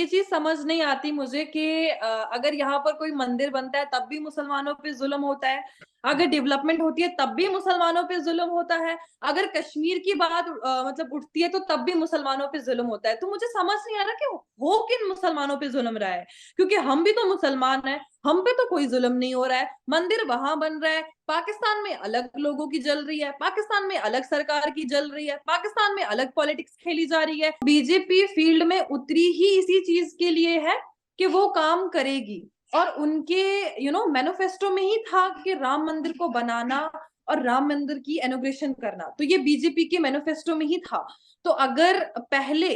ये चीज समझ नहीं आती मुझे कि अगर यहाँ पर कोई मंदिर बनता है तब भी मुसलमानों पे जुल्म होता है, अगर डेवलपमेंट होती है तब भी मुसलमानों पे जुल्म होता है, अगर कश्मीर की बात मतलब उठती है तो तब भी मुसलमानों पे जुल्म होता है। तो मुझे समझ नहीं आ रहा कि हो किन मुसलमानों पे जुल्म रहा है, क्योंकि हम भी तो मुसलमान हैं, हम पे तो कोई जुल्म नहीं हो रहा है। मंदिर वहां बन रहा है, पाकिस्तान में अलग लोगों की जल रही है, पाकिस्तान में अलग सरकार की जल रही है, पाकिस्तान में अलग पॉलिटिक्स खेली जा रही है। बीजेपी फील्ड में उतरी ही इसी चीज के लिए है कि वो काम करेगी, और उनके मैनिफेस्टो में ही था कि राम मंदिर को बनाना और राम मंदिर की इनॉग्रेशन करना, तो ये बीजेपी के मैनिफेस्टो में ही था। तो अगर पहले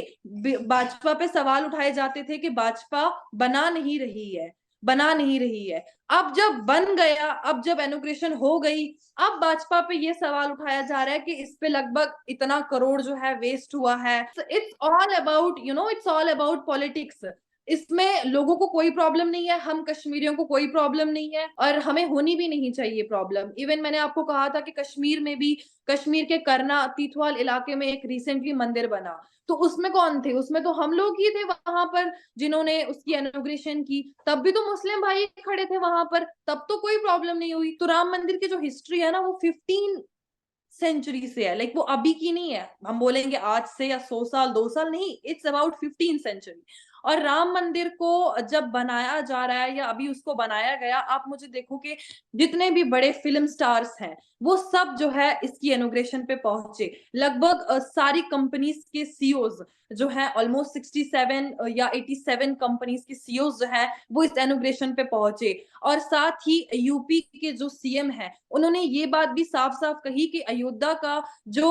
भाजपा पे सवाल उठाए जाते थे कि भाजपा बना नहीं रही है, अब जब बन गया, अब जब इनॉग्रेशन हो गई, अब भाजपा पे ये सवाल उठाया जा रहा है कि इस पे लगभग इतना करोड़ जो है वेस्ट हुआ है। It's all about politics. इसमें लोगों को कोई प्रॉब्लम नहीं है, हम कश्मीरियों को कोई प्रॉब्लम नहीं है, और हमें होनी भी नहीं चाहिए प्रॉब्लम। इवन मैंने आपको कहा था कि कश्मीर में भी, कश्मीर के करना तीथवाल इलाके में एक रिसेंटली मंदिर बना, तो उसमें कौन थे? उसमें तो हम लोग ही थे वहां पर जिन्होंने उसकी इनॉग्रेशन की, तब भी तो मुस्लिम भाई खड़े थे वहां पर, तब तो कोई प्रॉब्लम नहीं हुई। तो राम मंदिर की जो हिस्ट्री है ना, वो 15 सेंचुरी से है, लाइक वो अभी की नहीं है, हम बोलेंगे आज से या 100 साल 2 साल नहीं, इट्स अबाउट 15 सेंचुरी। और राम मंदिर को जब बनाया जा रहा है या अभी उसको बनाया गया, आप मुझे देखो कि जितने भी बड़े फिल्म स्टार्स हैं वो सब जो है इसकी इनॉग्रेशन पे पहुंचे। लगभग सारी कंपनीज के सीईओज जो है, ऑलमोस्ट 67 या 87 कंपनीज के सीईओज जो है वो इस इनॉग्रेशन पे पहुंचे। और साथ ही यूपी के जो सीएम है, उन्होंने ये बात भी साफ साफ कही कि अयोध्या का जो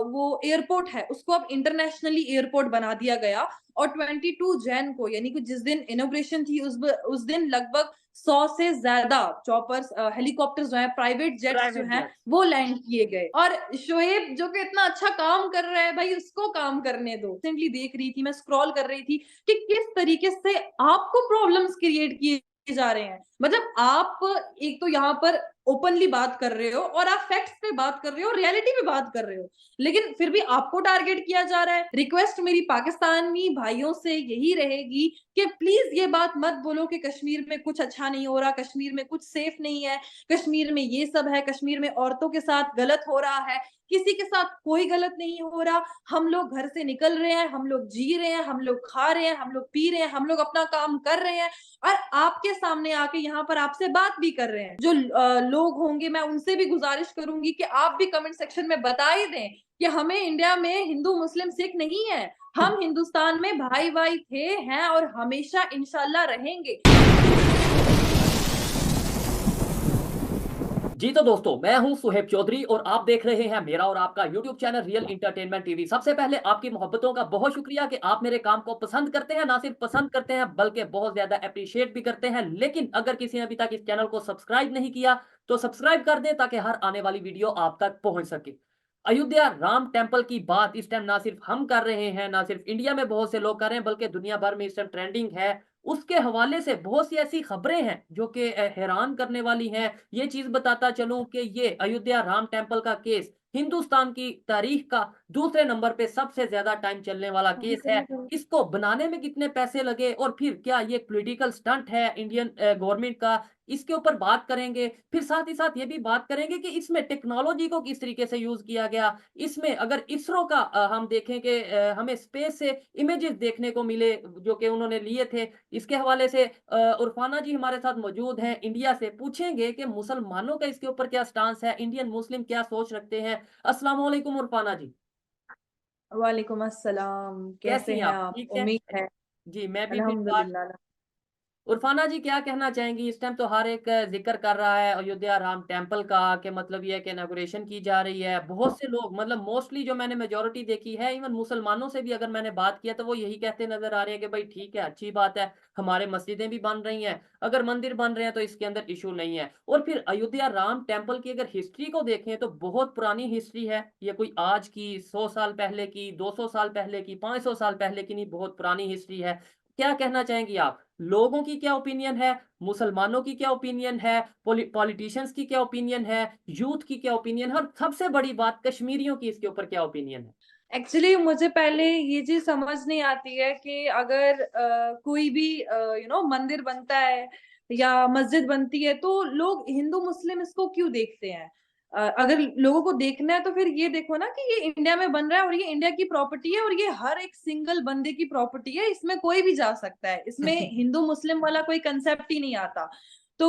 वो एयरपोर्ट है उसको अब इंटरनेशनली एयरपोर्ट बना दिया गया। और 22 जैन को, यानी कि जिस दिन इनॉग्रेशन थी, उस दिन लगभग 100 से ज्यादा चॉपर्स, हेलीकॉप्टर्स जो है, प्राइवेट जेट्स जो प्राइवेट हैं, जेट। वो लैंड किए गए। और शोएब जो कि इतना अच्छा काम कर रहा है भाई, उसको काम करने दो। रिसेंटली देख रही थी, मैं स्क्रॉल कर रही थी कि किस तरीके से आपको प्रॉब्लम्स क्रिएट किए जा रहे हैं। मतलब आप एक तो यहाँ पर ओपनली बात कर रहे हो और आप फैक्ट्स पे बात कर रहे हो, रियलिटी पे बात कर रहे हो, लेकिन फिर भी आपको टारगेट किया जा रहा है। रिक्वेस्ट मेरी पाकिस्तानी भाइयों से यही रहेगी कि प्लीज ये बात मत बोलो कि कश्मीर में कुछ अच्छा नहीं हो रहा, कश्मीर में कुछ सेफ नहीं है, कश्मीर में ये सब है, कश्मीर में औरतों के साथ गलत हो रहा है। किसी के साथ कोई गलत नहीं हो रहा। हम लोग घर से निकल रहे हैं, हम लोग जी रहे हैं, हम लोग खा रहे हैं, हम लोग पी रहे हैं, हम लोग अपना काम कर रहे हैं, और आपके सामने आके यहाँ पर आपसे बात भी कर रहे हैं। जो लोग होंगे, मैं उनसे भी गुजारिश करूंगी कि आप भी कमेंट सेक्शन में बता ही दें कि हमें इंडिया में हिंदू मुस्लिम सिख नहीं है, हम हिंदुस्तान में भाई भाई थे, हैं और हमेशा इंशाल्लाह रहेंगे। जी तो दोस्तों, मैं हूं सुहेब चौधरी और आप देख रहे हैं मेरा और आपका YouTube channel real entertainment TV. सबसे पहले आपकी मोहब्बतों का बहुत शुक्रिया कि आप मेरे काम को पसंद करते हैं, ना सिर्फ पसंद करते हैं बल्कि बहुत ज्यादा अप्रिशिएट भी करते हैं। लेकिन अगर किसी ने अभी तक इस चैनल को सब्सक्राइब नहीं किया तो सब्सक्राइब कर दें ताकि हर आने वाली वीडियो आप तक पहुंच सके। अयोध्या राम टेम्पल की बात इस टाइम ना सिर्फ हम कर रहे हैं, ना सिर्फ इंडिया में बहुत से लोग कर रहे हैं, बल्कि दुनिया भर में इस टाइम ट्रेंडिंग है। उसके हवाले से बहुत सी ऐसी खबरें हैं जो कि हैरान करने वाली हैं। ये चीज बताता चलूं कि ये अयोध्या राम टेम्पल का केस हिंदुस्तान की तारीख का दूसरे नंबर पे सबसे ज्यादा टाइम चलने वाला केस है। इसको बनाने में कितने पैसे लगे और फिर क्या ये पॉलिटिकल स्टंट है इंडियन गवर्नमेंट का, इसके ऊपर बात करेंगे। फिर साथ ही साथ ये भी बात करेंगे कि इसमें टेक्नोलॉजी को किस तरीके से यूज किया गया। इसमें अगर इसरो का हम देखें कि हमें स्पेस से इमेजेस देखने को मिले जो कि उन्होंने लिए थे। इसके हवाले से उरफाना जी हमारे साथ मौजूद हैं इंडिया से, पूछेंगे कि मुसलमानों का इसके ऊपर क्या स्टांस है, इंडियन मुस्लिम क्या सोच रखते हैं। अस्सलाम वालेकुम उरफाना जी। वालेकुम अस्सलाम, कैसी कैसे हैं हैं आप, आप? ठीक है? उम्मीद है। जी मैं भी ठीक। अल्हम्दुलिल्लाह। उरफाना जी क्या कहना चाहेंगी? इस टाइम तो हर एक जिक्र कर रहा है अयोध्या राम टेम्पल का, कि मतलब ये है कि इनॉग्रेशन की जा रही है। बहुत से लोग, मतलब मोस्टली जो मैंने मेजोरिटी देखी है, इवन मुसलमानों से भी अगर मैंने बात किया तो वो यही कहते नजर आ रहे हैं कि भाई ठीक है, अच्छी बात है, हमारे मस्जिदें भी बन रही हैं, अगर मंदिर बन रहे हैं तो इसके अंदर इशू नहीं है। और फिर अयोध्या राम टेम्पल की अगर हिस्ट्री को देखें तो बहुत पुरानी हिस्ट्री है। ये कोई आज की 100 साल पहले की, 200 साल पहले की, 500 साल पहले की नहीं, बहुत पुरानी हिस्ट्री है। क्या कहना चाहेंगी आप? लोगों की क्या ओपिनियन है, मुसलमानों की क्या ओपिनियन है, पॉलिटिशियंस की क्या ओपिनियन है, यूथ की क्या ओपिनियन है, और सबसे बड़ी बात कश्मीरियों की इसके ऊपर क्या ओपिनियन है? एक्चुअली मुझे पहले ये चीज समझ नहीं आती है कि अगर कोई भी मंदिर बनता है या मस्जिद बनती है तो लोग हिंदू मुस्लिम इसको क्यों देखते हैं। अगर लोगों को देखना है तो फिर ये देखो ना कि ये इंडिया में बन रहा है और ये इंडिया की प्रॉपर्टी है और ये हर एक सिंगल बंदे की प्रॉपर्टी है, इसमें कोई भी जा सकता है, इसमें हिंदू मुस्लिम वाला कोई कंसेप्ट ही नहीं आता। तो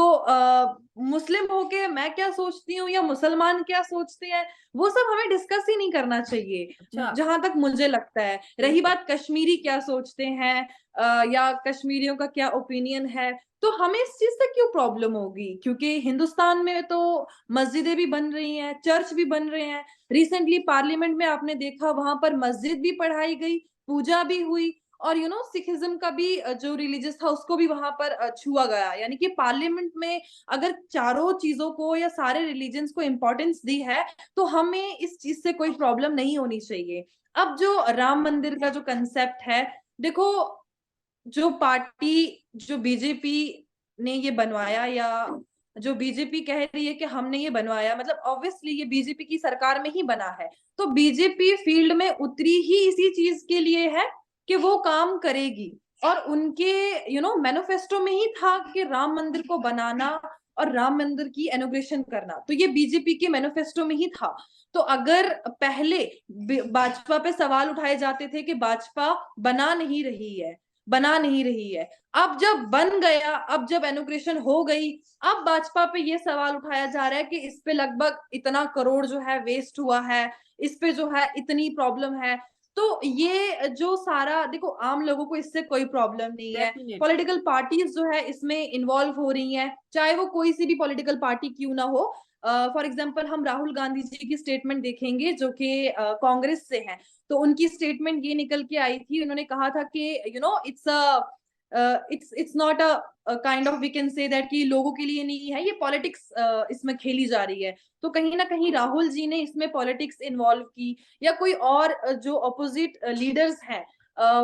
मुस्लिम होके मैं क्या सोचती हूँ या मुसलमान क्या सोचते हैं वो सब हमें डिस्कस ही नहीं करना चाहिए, अच्छा। जहां तक मुझे लगता है। रही बिल्कुल। बात कश्मीरी क्या सोचते हैं या कश्मीरियों का क्या ओपिनियन है, तो हमें इस चीज से क्यों प्रॉब्लम होगी, क्योंकि हिंदुस्तान में तो मस्जिदें भी बन रही हैं, चर्च भी बन रहे हैं। रिसेंटली पार्लियामेंट में आपने देखा वहां पर मस्जिद भी पढ़ाई गई, पूजा भी हुई, और सिखिज्म का भी जो रिलीजियस था उसको भी वहां पर छुआ गया। यानी कि पार्लियामेंट में अगर चारों चीजों को या सारे रिलीजन्स को इम्पोर्टेंस दी है तो हमें इस चीज से कोई प्रॉब्लम नहीं होनी चाहिए। अब जो राम मंदिर का जो कंसेप्ट है, देखो, जो पार्टी, जो बीजेपी ने ये बनवाया या जो बीजेपी कह रही है कि हमने ये बनवाया, मतलब ऑब्वियसली ये बीजेपी की सरकार में ही बना है, तो बीजेपी फील्ड में उतरी ही इसी चीज के लिए है कि वो काम करेगी। और उनके मैनिफेस्टो में ही था कि राम मंदिर को बनाना और राम मंदिर की इनॉग्रेशन करना, तो ये बीजेपी के मैनिफेस्टो में ही था। तो अगर पहले भाजपा पे सवाल उठाए जाते थे कि भाजपा बना नहीं रही है, बना नहीं रही है, अब जब बन गया, अब जब इनॉग्रेशन हो गई, अब भाजपा पे ये सवाल उठाया जा रहा है कि इस पे लगभग इतना करोड़ जो है वेस्ट हुआ है, इस पे जो है इतनी प्रॉब्लम है। तो ये जो सारा देखो, आम लोगों को इससे कोई प्रॉब्लम नहीं है, डेफिनेटली। पॉलिटिकल पार्टीज जो है इसमें इन्वॉल्व हो रही हैं, चाहे वो कोई सी भी पॉलिटिकल पार्टी क्यों ना हो। फॉर एग्जाम्पल हम राहुल गांधी जी की स्टेटमेंट देखेंगे जो कि कांग्रेस से हैं, तो उनकी स्टेटमेंट ये निकल के आई थी, उन्होंने कहा था कि it's not a kind of we can say that कि लोगों के लिए नहीं है, ये पॉलिटिक्स इसमें खेली जा रही है। तो कहीं ना कहीं राहुल जी ने इसमें पॉलिटिक्स इन्वॉल्व की, या कोई और जो अपोजिट लीडर्स हैं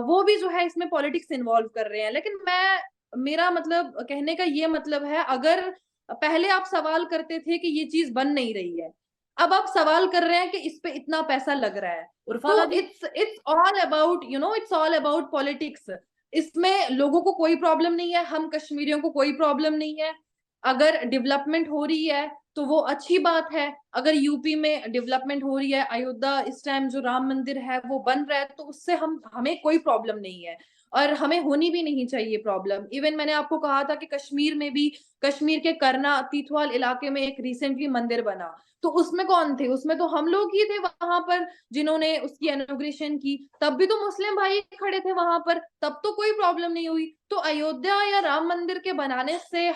वो भी जो है इसमें पॉलिटिक्स इन्वॉल्व कर रहे हैं। लेकिन मेरा मतलब कहने का ये मतलब है, अगर पहले आप सवाल करते थे कि ये चीज बन नहीं रही है, अब आप सवाल कर रहे हैं कि इस पे इतना पैसा लग रहा है, उर्फाना तो जी। It's all about it's all about politics. इसमें लोगों को कोई प्रॉब्लम नहीं है, हम कश्मीरियों को कोई प्रॉब्लम नहीं है। अगर डेवलपमेंट हो रही है तो वो अच्छी बात है, अगर यूपी में डेवलपमेंट हो रही है, अयोध्या इस टाइम जो राम मंदिर है वो बन रहा है, तो उससे हमें कोई प्रॉब्लम नहीं है, और हमें होनी भी नहीं चाहिए प्रॉब्लम। इवन मैंने आपको कहा था कि कश्मीर में भी, कश्मीर के करना तीथवाल इलाके में एक रिसेंटली मंदिर बना, तो उसमें कौन थे, उसमें तो हम लोग ही थे वहां पर जिन्होंने उसकी इनॉग्रेशन की, तब भी तो मुस्लिम भाई खड़े थे वहां पर, तब तो कोई प्रॉब्लम नहीं हुई। तो अयोध्या या राम मंदिर के बनाने से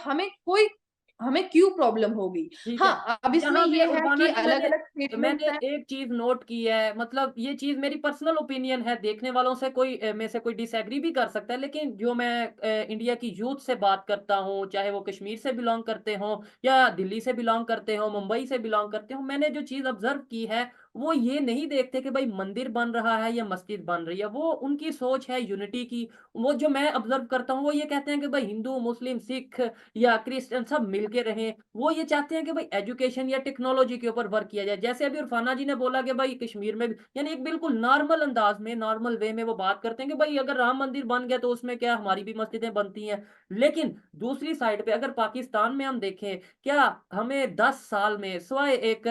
हमें क्यों प्रॉब्लम होगी। ठीक है। हाँ, अब इसमें यहाँ पे ये है उर्फाना कि जी, अलग मैंने अलग मैंने स्टेटमेंट्स हैं। एक चीज नोट की है, मतलब ये चीज मेरी पर्सनल ओपिनियन है, देखने वालों से कोई में से कोई डिसएग्री भी कर सकता है, लेकिन जो मैं इंडिया की यूथ से बात करता हूँ, चाहे वो कश्मीर से बिलोंग करते हो या दिल्ली से बिलोंग करते हो, मुंबई से बिलोंग करते हो, मैंने जो चीज ऑब्जर्व की है वो ये नहीं देखते कि भाई मंदिर बन रहा है या मस्जिद बन रही है, वो उनकी सोच है यूनिटी की। वो जो मैं ऑब्जर्व करता हूँ वो ये कहते हैं कि भाई हिंदू मुस्लिम सिख या क्रिश्चियन सब मिलके रहें। वो ये चाहते हैं कि भाई एजुकेशन या टेक्नोलॉजी के ऊपर वर्क किया जाए, जैसे अभी उरफाना जी ने बोला कि भाई कश्मीर में भी, यानी एक बिल्कुल नॉर्मल अंदाज में, नॉर्मल वे में वो बात करते हैं कि भाई अगर राम मंदिर बन गया तो उसमें क्या, हमारी भी मस्जिदें बनती हैं। लेकिन दूसरी साइड पे अगर पाकिस्तान में हम देखें, क्या हमें 10 साल में सिवाय एक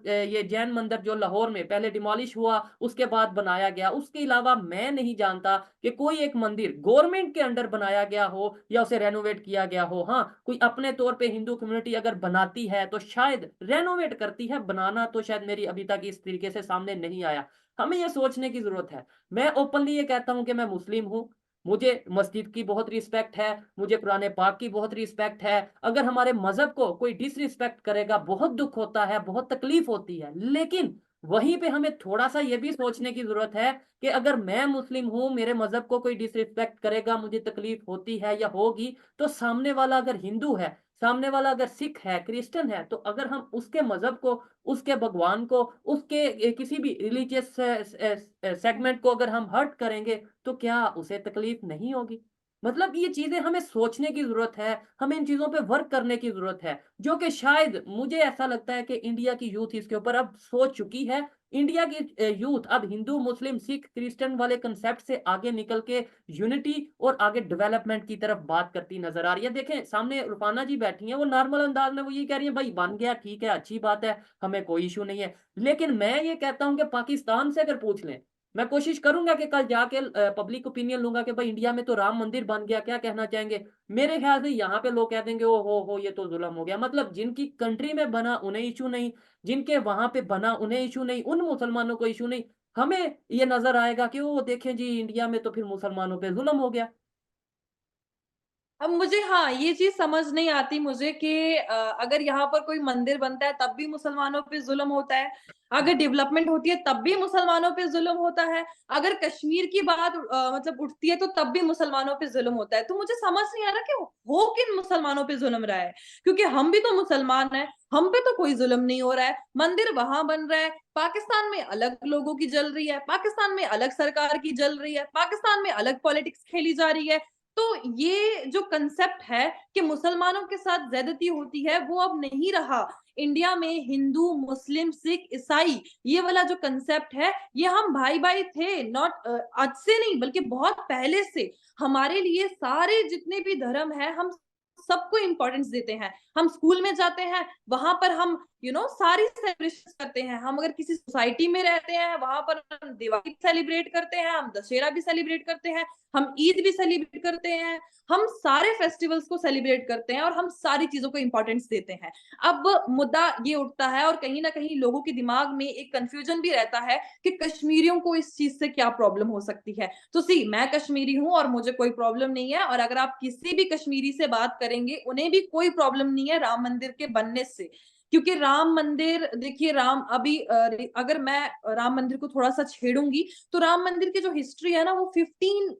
ये जैन मंदिर जो लाहौर में पहले डिमोलिश हुआ उसके बाद बनाया गया, उसके अलावा मैं नहीं जानता कि कोई एक मंदिर गवर्नमेंट के अंडर बनाया गया हो या उसे रेनोवेट किया गया हो। हाँ, कोई अपने तौर पे हिंदू कम्युनिटी अगर बनाती है तो शायद रेनोवेट करती है, बनाना तो शायद मेरी अभी तक इस तरीके से सामने नहीं आया। हमें यह सोचने की जरूरत है। मैं ओपनली ये कहता हूं कि मैं मुस्लिम हूं, मुझे मस्जिद की बहुत रिस्पेक्ट है, मुझे कुरान पाक की बहुत रिस्पेक्ट है। अगर हमारे मजहब को कोई डिसरिस्पेक्ट करेगा बहुत दुख होता है, बहुत तकलीफ होती है, लेकिन वहीं पे हमें थोड़ा सा ये भी सोचने की जरूरत है कि अगर मैं मुस्लिम हूं, मेरे मजहब को कोई डिसरिस्पेक्ट करेगा, मुझे तकलीफ होती है या होगी, तो सामने वाला अगर हिंदू है, सामने वाला अगर सिख है, क्रिश्चियन है, तो अगर हम उसके मजहब को, उसके भगवान को, उसके किसी भी रिलीजियस सेगमेंट को अगर हम हर्ट करेंगे तो क्या उसे तकलीफ नहीं होगी। मतलब ये चीज़ें हमें सोचने की ज़रूरत है, हमें इन चीज़ों पे वर्क करने की ज़रूरत है, जो कि शायद मुझे ऐसा लगता है कि इंडिया की यूथ इसके ऊपर अब सोच चुकी है। इंडिया की यूथ अब हिंदू, मुस्लिम, सिख, क्रिश्चियन वाले कांसेप्ट से आगे निकल के यूनिटी और आगे डेवलपमेंट की तरफ बात करती नज़र आ रही है। देखें, सामने रुफ़ाना जी बैठी हैं, वो नॉर्मल अंदाज़ में वो ये कह रही हैं, "भई बन गया, ठीक है, अच्छी बात है, हमें कोई इश्यू नहीं है।" लेकिन मैं ये कहता हूँ कि पाकिस्तान से अगर पूछ लें, मैं कोशिश करूँगा कि कल जाके पब्लिक ओपिनियन लूँगा कि भाई इंडिया में तो राम मंदिर बन गया, क्या कहना चाहेंगे? मेरे ख़्याल से यहाँ पे लोग कह देंगे, "ओह हो! ये तो ज़ुल्म हो गया।" मतलब जिनकी कंट्री में बना उन्हें इश्यू नहीं, जिनके वहाँ पे बना उन्हें इश्यू नहीं, उन मुसलमानों को इश्यू नहीं। हमें ये नज़र आएगा कि ओह! देखें जी इंडिया में तो फिर मुसलमानों पे ज़ुल्म हो गया। अब मुझे हाँ, ये चीज़ समझ नहीं आती मुझे कि अगर यहाँ पर कोई मंदिर बनता है तब भी मुसलमानों पे ज़ुल्म होता है, अगर डेवलपमेंट होती है तब भी मुसलमानों पे ज़ुल्म होता है, अगर कश्मीर की बात मतलब उठती है तो तब भी मुसलमानों पे ज़ुल्म होता है। तो मुझे समझ नहीं आ रहा कि हो किन मुसलमानों पे ज़ुल्म रहा है? क्योंकि हम भी तो मुसलमान हैं, हम पे तो कोई ज़ुल्म नहीं हो रहा है, मंदिर वहाँ बन रहा है, पाकिस्तान में अलग लोगों की जल रही है, पाकिस्तान में अलग सरकार की जल रही है, पाकिस्तान में अलग पॉलिटिक्स खेली जा रही है। तो ये जो कांसेप्ट है कि मुसलमानों के साथ ज़्यादती होती है, वो अब नहीं रहा। इंडिया में हिंदू, मुस्लिम, सिख, ईसाई ये वाला जो कांसेप्ट है, ये हम भाई-भाई थे नॉट आज से नहीं बल्कि बहुत पहले से। हमारे लिए सारे जितने भी धर्म हैं, हम सबको इम्पोर्टेंस देते हैं। हम स्कूल में जाते हैं, वहाँ पर हम सारी सेलिब्रेशंस करते हैं। हम अगर किसी सोसाइटी में रहते हैं, वहाँ पर हम दिवाली सेलिब्रेट करते हैं, हम दशहरा भी सेलिब्रेट करते हैं, हम ईद भी सेलिब्रेट करते हैं, हम सारे फेस्टिवल्स को सेलिब्रेट करते हैं और हम सारी चीज़ों को इम्पोर्टेंस देते हैं। अब मुद्दा ये उठता है और कहीं न कहीं लोगों के दिमाग में एक कन्फ्यूजन भी रहता है कि कश्मीरियों को इस चीज़ से क्या प्रॉब्लम हो सकती है। तो मैं कश्मीरी हूँ और मुझे कोई प्रॉब्लम नहीं है और अगर आप किसी भी कश्मीरी से बात करेंगे, उन्हें भी कोई प्रॉब्लम नहीं है राम मंदिर के बनने से। क्योंकि राम मंदिर देखिए राम अभी अगर मैं राम मंदिर को थोड़ा-सा छेड़ूँगी, तो राम मंदिर की जो हिस्ट्री है ना वो 15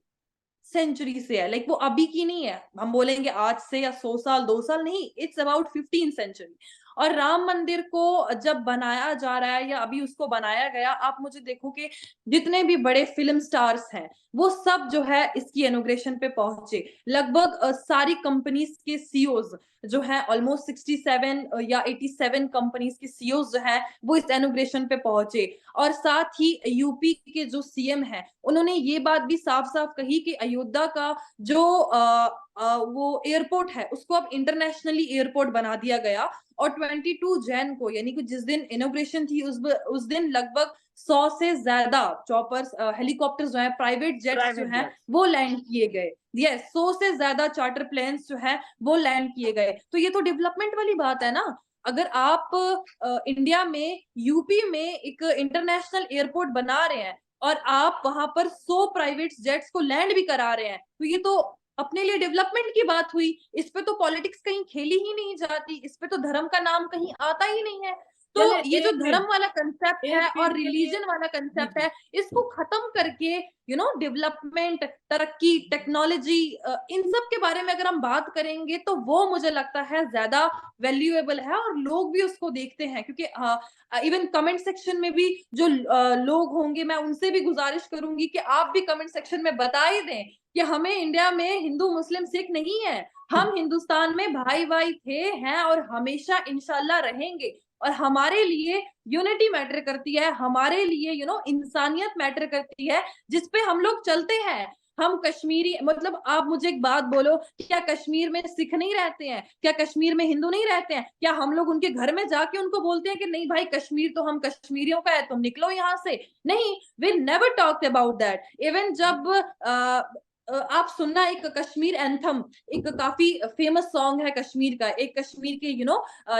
सेंचुरी से है लाइक वो अभी की नहीं है। हम बोलेंगे आज से या 100 साल, 2 साल नहीं, इट्स अबाउट 15 सेंचुरी और राम मंदिर को जब बनाया जा रहा है या अभी उसको बनाया गया, आप मुझे देखो कि जितने भी बड़े फ़िल्म स्टार्स हैं, वो सब जो है इसकी इनॉग्रेशन पे पहुँचे। लगभग सारी कंपनीज़ के सीईओज़ जो हैं ऑलमोस्ट 67 या 87 कंपनीज़ के सीईओज़ जो हैं, वो इस इनॉग्रेशन पे पहुँचे और साथ ही यूपी के जो सीएम हैं, उन्होंने ये बात भी साफ-साफ कही कि अयोध्या का जो वो एयरपोर्ट है, उसको अब इंटरनेशनली एयरपोर्ट बना दिया गया और 22 जैन को यानी कि जिस दिन इनॉग्रेशन थी उस दिन लगभग 100 से ज़्यादा चॉपर्स हेलीकॉप्टर्स जो हैं, प्राइवेट जेट्स जो प्राइवेट हैं, जेट्स। वो लैंड किए गए। यस, 100 से ज़्यादा चार्टर प्लेन्स जो हैं, वो लैंड किए गए। तो ये तो डेवलपमेंट वाली बात है ना। अगर आप इंडिया में यूपी में एक इंटरनेशनल एयरपोर्ट बना रहे हैं और आप वहां पर 100 प्राइवेट जेट्स को लैंड भी करा रहे हैं तो ये तो अपने लिए डेवलपमेंट की बात हुई। इस पे तो पॉलिटिक्स कहीं खेली ही नहीं जाती, इस पे तो धर्म का नाम कहीं आता ही नहीं है। तो चलें ये जो 1 धर्म मिनट, वाला कंसेप्ट 1 है और मिनट के लिए। रिलीजन वाला जी, कंसेप्ट जी। है, इसको खत्म करके डेवलपमेंट, तरक्की, टेक्नोलॉजी इन सब के बारे में अगर हम बात करेंगे तो वो मुझे लगता है ज्यादा वैल्यूएबल है और लोग भी उसको देखते हैं क्योंकि इवन कमेंट सेक्शन में भी जो लोग होंगे मैं उनसे भी गुजारिश करूंगी कि आप भी कमेंट सेक्शन में बता ही दें कि हमें इंडिया में हिंदू मुस्लिम सिख नहीं है, हम हिंदुस्तान में भाई भाई थे हैं और हमेशा इंशाल्लाह रहेंगे और हमारे लिए यूनिटी मैटर करती है, हमारे लिए इंसानियत मैटर करती है जिस पे हम लोग चलते हैं। हम कश्मीरी मतलब आप मुझे एक बात बोलो, क्या कश्मीर में सिख नहीं रहते हैं? क्या कश्मीर में हिंदू नहीं रहते हैं? क्या हम लोग उनके घर में जाके उनको बोलते हैं कि नहीं भाई कश्मीर तो हम कश्मीरियों का है, तुम निकलो यहाँ से? नहीं, we never talked about that. Even जब आप सुनना एक कश्मीर एंथम, एक काफी फेमस सॉन्ग है कश्मीर का, एक कश्मीर के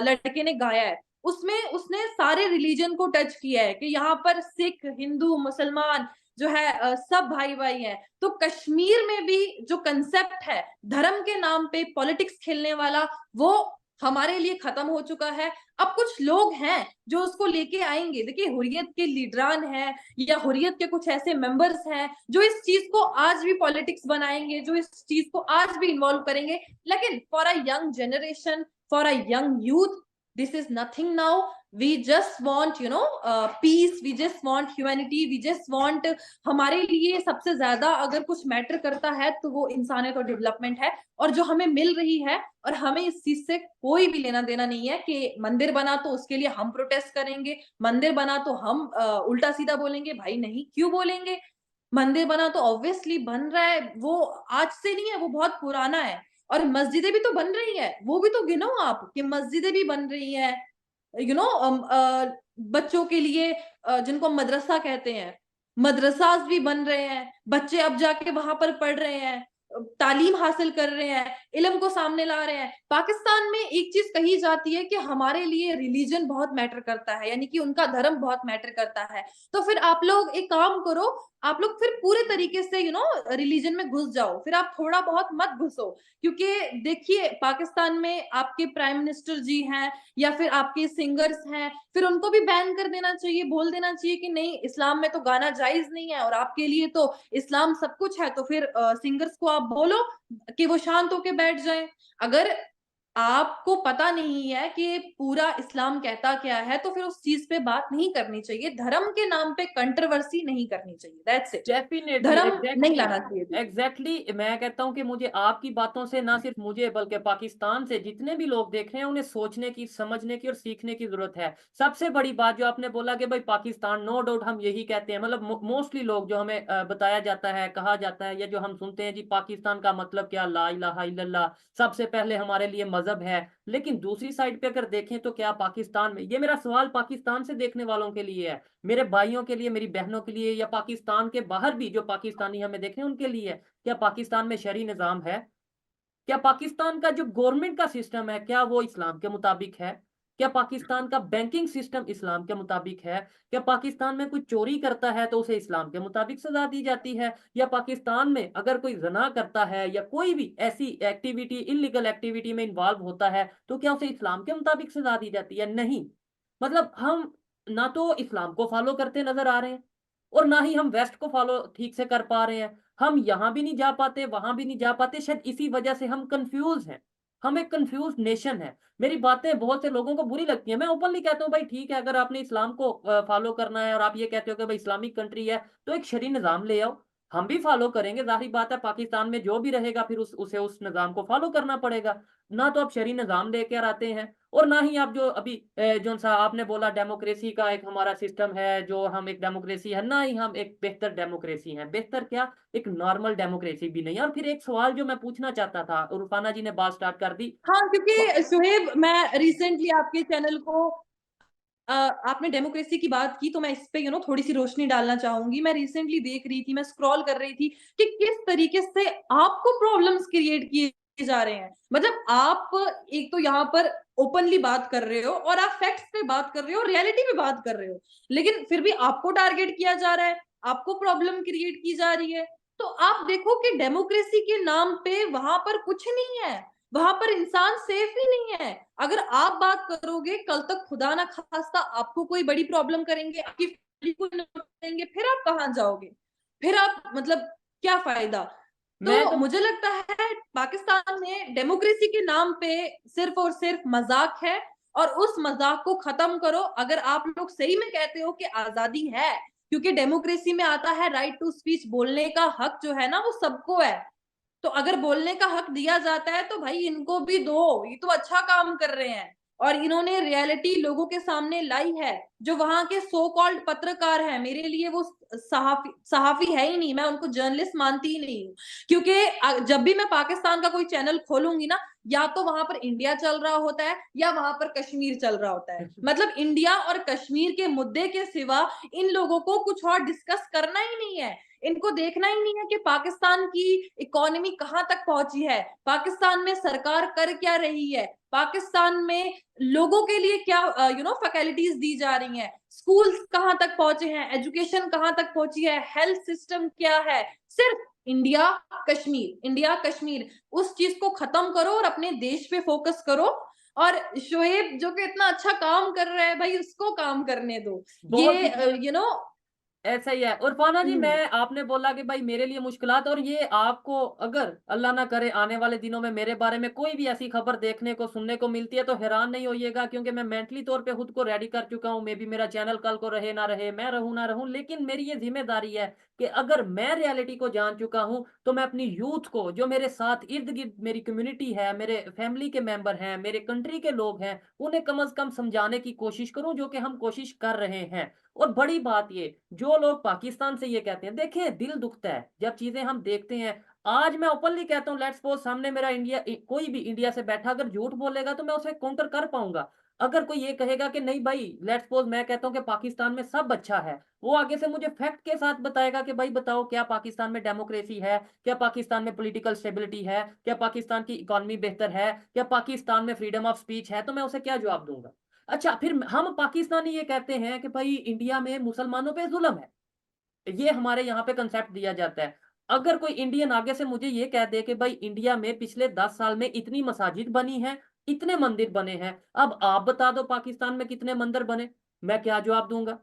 लड़के ने गाया है। उसमें उसने सारे रिलीजन को टच किया है कि यहाँ पर सिख, हिंदू, मुसलमान जो है सब भाई-भाई हैं। तो कश्मीर में भी जो कांसेप्ट है धर्म के नाम पे पॉलिटिक्स खेलने वाला, वो हमारे लिए खत्म हो चुका है। अब कुछ लोग हैं जो उसको लेके आएँगे। देखिए हुर्रियत के लीडरान हैं या हुर्रियत के कुछ ऐसे मेंबर्स हैं जो इस चीज़ को आज भी पॉलिटिक्स बनाएँगे, जो इस चीज़ को आज भी इन्वॉल्व करेंगे। लेकिन for a young generation, for a young youth, this is nothing now. We just want peace, we just want humanity, we just want, हमारे लिए सबसे ज्यादा अगर कुछ मैटर करता है तो वो इंसानियत और डेवलपमेंट है, और जो हमें मिल रही है, और हमें इस चीज से कोई भी लेना देना नहीं है कि मंदिर बना तो उसके लिए हम प्रोटेस्ट करेंगे, मंदिर बना तो हम उल्टा सीधा बोलेंगे। भाई नहीं, क्यों बोलेंगे? मंदिर बना तो ऑब्वियसली बन रहा है, वो आज से नहीं है, वो बहुत पुराना है। और मस्जिदें भी तो बन रही है, वो भी तो गिनो आप कि मस्जिदें भी बन रही है, बच्चों के लिए, जिनको हम मदरसा कहते हैं, मदरसास भी बन रहे हैं, बच्चे अब जाके वहां पर पढ़ रहे हैं, तालीम हासिल कर रहे हैं, इल्म को सामने ला रहे हैं। पाकिस्तान में एक चीज कही जाती है कि हमारे लिए रिलीजन बहुत मैटर करता है, यानी कि उनका धर्म बहुत मैटर करता है। तो फिर आप लोग एक काम करो, आप लोग फिर पूरे तरीके से रिलीजन में घुस जाओ, फिर आप थोड़ा बहुत मत घुसो। क्योंकि देखिए, पाकिस्तान में आपके प्राइम मिनिस्टर जी हैं, या फिर आपके सिंगर्स हैं, फिर उनको भी बैन कर देना चाहिए, बोल देना चाहिए कि नहीं, इस्लाम में तो गाना जायज नहीं है, और आपके लिए तो इस्लाम सब कुछ है। तो फिर सिंगर्स को आप बोलो कि वो शांत होके बैठ जाएं। अगर आपको पता नहीं है कि पूरा इस्लाम कहता क्या है, तो फिर उस चीज पे बात नहीं करनी चाहिए, धर्म के नाम पे कंट्रोवर्सी नहीं करनी चाहिए, दैट्स इट। डेफिनेटली, धर्म नहीं एग्जैक्टली, लाना चाहिए बीच में। एग्जैक्टली। मैं कहता हूं कि मुझे आपकी बातों से, ना सिर्फ मुझे बल्कि पाकिस्तान से जितने भी लोग देख रहे हैं, उन्हें सोचने की, समझने की और सीखने की जरूरत है। सबसे बड़ी बात जो आपने बोला कि भाई पाकिस्तान, नो डाउट हम यही कहते हैं, मतलब मोस्टली लोग जो हमें बताया जाता है, कहा जाता है, या जो हम सुनते हैं जी पाकिस्तान का मतलब क्या, ला इलाहा इल्लल्लाह, सबसे पहले हमारे लिए मजहब है। लेकिन दूसरी साइड पे अगर देखें तो क्या पाकिस्तान में, ये मेरा सवाल पाकिस्तान से देखने वालों के लिए है, मेरे भाइयों के लिए, मेरी बहनों के लिए, या पाकिस्तान के बाहर भी जो पाकिस्तानी हमें देख रहे हैं उनके लिए, क्या पाकिस्तान में शरई निजाम है? क्या पाकिस्तान का जो गवर्नमेंट का सिस्टम है, क्या वो इस्लाम के मुताबिक है? क्या पाकिस्तान का बैंकिंग सिस्टम इस्लाम के मुताबिक है? क्या पाकिस्तान में कोई चोरी करता है तो उसे इस्लाम के मुताबिक सजा दी जाती है? या पाकिस्तान में अगर कोई जना करता है या कोई भी ऐसी एक्टिविटी, इलीगल एक्टिविटी में इन्वॉल्व होता है, तो क्या उसे इस्लाम के मुताबिक सजा दी जाती है? नहीं। मतलब हम ना तो इस्लाम को फॉलो करते नजर आ रहे हैं, और ना ही हम वेस्ट को फॉलो ठीक से कर पा रहे हैं। हम यहाँ भी नहीं जा पाते, वहां भी नहीं जा पाते, शायद इसी वजह से हम कंफ्यूज हैं। हम एक कंफ्यूज नेशन है। मेरी बातें बहुत से लोगों को बुरी लगती हैं, मैं ओपनली कहता हूँ भाई ठीक है, अगर आपने इस्लाम को फॉलो करना है और आप ये कहते हो कि भाई इस्लामिक कंट्री है, तो एक शरी निज़ाम ले आओ, हम भी फॉलो करेंगे। जाहिर बात है, पाकिस्तान में जो भी रहेगा फिर उसे उस निज़ाम को फॉलो करना पड़ेगा। ना तो आप शरी निज़ाम लेकर आते हैं, और ना ही आप जो अभी जो सा आपने बोला डेमोक्रेसी का एक हमारा सिस्टम है, जो हम एक डेमोक्रेसी है, ना ही हम एक बेहतर डेमोक्रेसी है। बेहतर क्या, एक नॉर्मल डेमोक्रेसी भी नहीं है। और फिर एक सवाल जो मैं पूछना चाहता था, रुफाना जी ने बात स्टार्ट कर दी। हाँ, क्योंकि शुहेब, मैं रिसेंटली आपके चैनल को, आपने डेमोक्रेसी की बात की तो मैं इस पे थोड़ी सी रोशनी डालना चाहूंगी। मैं रिसेंटली देख रही थी, मैं स्क्रॉल कर रही थी कि किस तरीके से आपको प्रॉब्लम्स क्रिएट किए जा रहे हैं। मतलब आप एक तो यहाँ पर ओपनली बात कर रहे हो, और आप फैक्ट्स पे बात कर रहे हो, रियलिटी पे बात कर रहे हो, लेकिन फिर भी आपको टारगेट किया जा रहा है, आपको प्रॉब्लम क्रिएट की जा रही है। तो आप देखो कि डेमोक्रेसी के नाम पे वहां पर कुछ नहीं है, वहां पर इंसान सेफ ही नहीं है। अगर आप बात करोगे, कल तक खुदा ना खास्ता आपको कोई बड़ी प्रॉब्लम करेंगे, आपकी फैमिली को नॉट करेंगे, फिर आप कहाँ जाओगे? फिर आप मतलब क्या फायदा? मैं तो तो मुझे लगता है पाकिस्तान में डेमोक्रेसी के नाम पे सिर्फ और सिर्फ मजाक है, और उस मजाक को खत्म करो। अगर आप लोग सही में कहते हो कि आजादी है, क्योंकि डेमोक्रेसी में आता है राइट टू स्पीच, बोलने का हक जो है ना वो सबको है। तो अगर बोलने का हक दिया जाता है तो भाई इनको भी दो, ये तो अच्छा काम कर रहे हैं। और इन्होंने रियलिटी लोगों के सामने लाई है। जो वहां के सो कॉल्ड पत्रकार हैं, मेरे लिए वो सहाफी है ही नहीं, मैं उनको जर्नलिस्ट मानती ही नहीं हूँ। क्योंकि जब भी मैं पाकिस्तान का कोई चैनल खोलूंगी ना, या तो वहां पर इंडिया चल रहा होता है या वहां पर कश्मीर चल रहा होता है। मतलब इंडिया और कश्मीर के मुद्दे के सिवा इन लोगों को कुछ और डिस्कस करना ही नहीं है। इनको देखना ही नहीं है कि पाकिस्तान की इकोनॉमी कहां तक पहुंची है, पाकिस्तान में सरकार कर क्या रही है, पाकिस्तान में लोगों के लिए क्या फैसिलिटीज दी जा रही हैं, स्कूल्स कहां तक पहुंचे हैं, एजुकेशन कहां तक पहुंची है, हेल्थ सिस्टम क्या है। सिर्फ इंडिया कश्मीर, इंडिया कश्मीर, उस चीज को खत्म करो और अपने देश पे फोकस करो। और शोएब जो कि इतना अच्छा काम कर रहा है भाई, उसको काम करने दो। बहुत ये शुक्रिया। ऐसा ही है। और फाना जी, हम्म। मैं आपने बोला कि भाई मेरे लिए मुश्किलात, और ये आपको अगर अल्लाह ना करे आने वाले दिनों में मेरे बारे में कोई भी ऐसी खबर देखने को सुनने को मिलती है तो हैरान नहीं होइएगा, क्योंकि मैं मेंटली तौर पे खुद को रेडी कर चुका हूँ। मे बी मेरा चैनल कल को रहे ना रहे, मैं रहूं ना रहूं, लेकिन मेरी ये जिम्मेदारी है कि अगर मैं रियलिटी को जान चुका हूं तो मैं अपनी यूथ को, जो मेरे साथ इर्द गिर्द मेरी कम्युनिटी है, मेरे फैमिली के मेंबर हैं, मेरे कंट्री के लोग हैं, उन्हें कम से कम समझाने की कोशिश करूं, जो कि हम कोशिश कर रहे हैं। और बड़ी बात ये, जो लोग पाकिस्तान से ये कहते हैं, देखें दिल दुखता है जब चीजें हम देखते हैं। आज मैं ओपनली कहता हूँ, लेट्स सपोज सामने मेरा कोई भी इंडिया से बैठा अगर झूठ बोलेगा तो मैं उसे काउंटर कर पाऊंगा। अगर कोई ये कहेगा कि नहीं भाई, लेट्स सपोज मैं कहता हूँ कि पाकिस्तान में सब अच्छा है, वो आगे से मुझे फैक्ट के साथ बताएगा कि भाई बताओ, क्या पाकिस्तान में डेमोक्रेसी है, क्या पाकिस्तान में पॉलिटिकल स्टेबिलिटी है, क्या पाकिस्तान की इकोनॉमी बेहतर है, क्या पाकिस्तान में फ्रीडम ऑफ स्पीच है, तो मैं उसे क्या जवाब दूंगा। अच्छा, फिर हम पाकिस्तानी ये कहते हैं कि भाई इंडिया में मुसलमानों पे जुल्म है, ये हमारे यहाँ पे कंसेप्ट दिया जाता है। अगर कोई इंडियन आगे से मुझे ये कह दे कि भाई इंडिया में पिछले 10 साल में इतनी मसाजिद बनी है, इतने मंदिर बने हैं, अब आप बता दो पाकिस्तान में कितने मंदिर बने, मैं क्या जवाब दूंगा।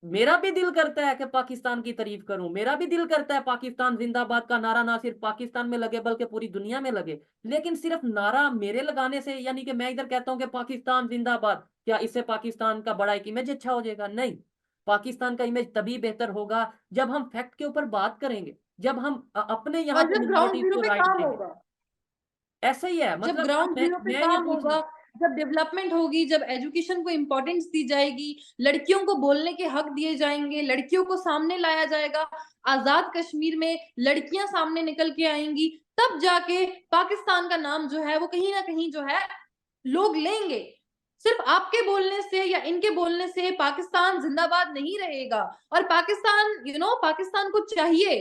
मेरा भी दिल करता है कि पाकिस्तान की तारीफ करूं, मेरा भी दिल करता है पाकिस्तान जिंदाबाद का नारा ना सिर्फ पाकिस्तान में लगे बल्कि पूरी दुनिया में लगे। लेकिन सिर्फ नारा मेरे लगाने से, यानी कि मैं इधर कहता हूं कि पाकिस्तान जिंदाबाद, क्या इससे पाकिस्तान का बड़ा एक इमेज अच्छा हो जाएगा? नहीं। पाकिस्तान का इमेज तभी बेहतर होगा जब हम फैक्ट के ऊपर बात करेंगे, जब हम अपने यहाँ और पे जब ग्राउंड मिनोरिटीज जीरो को पे राइट काम देंगे। होगा, ऐसा ही है, जब मतलब अब ग्राउंड जीरो पे मैं ये काम पूछ रहा होगा, हूँ। जब डेवलपमेंट होगी, जब एजुकेशन को इम्पोर्टेंस दी जाएगी, लड़कियों को बोलने के हक दिए जाएंगे, लड़कियों को सामने लाया जाएगा, आजाद कश्मीर में लड़कियां सामने निकल के आएंगी, तब जाके पाकिस्तान का नाम जो है वो कहीं ना कहीं जो है लोग लेंगे। सिर्फ आपके बोलने से या इनके बोलने से पाकिस्तान जिंदाबाद नहीं रहेगा। और पाकिस्तान पाकिस्तान को चाहिए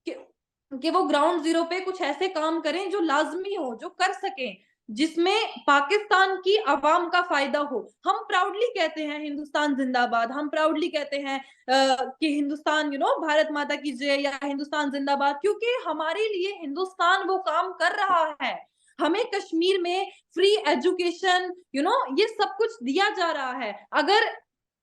कि वो ग्राउंड जीरो पे कुछ ऐसे काम करें जो लाजमी हो, जो कर सकें, जिसमें पाकिस्तान की आवाम का फायदा हो। हम प्राउडली कहते हैं हिंदुस्तान जिंदाबाद, हम प्राउडली कहते हैं कि हिंदुस्तान भारत माता की जय या हिंदुस्तान जिंदाबाद, क्योंकि हमारे लिए हिंदुस्तान वो काम कर रहा है। हमें कश्मीर में फ्री एजुकेशन ये सब कुछ दिया जा रहा है। अगर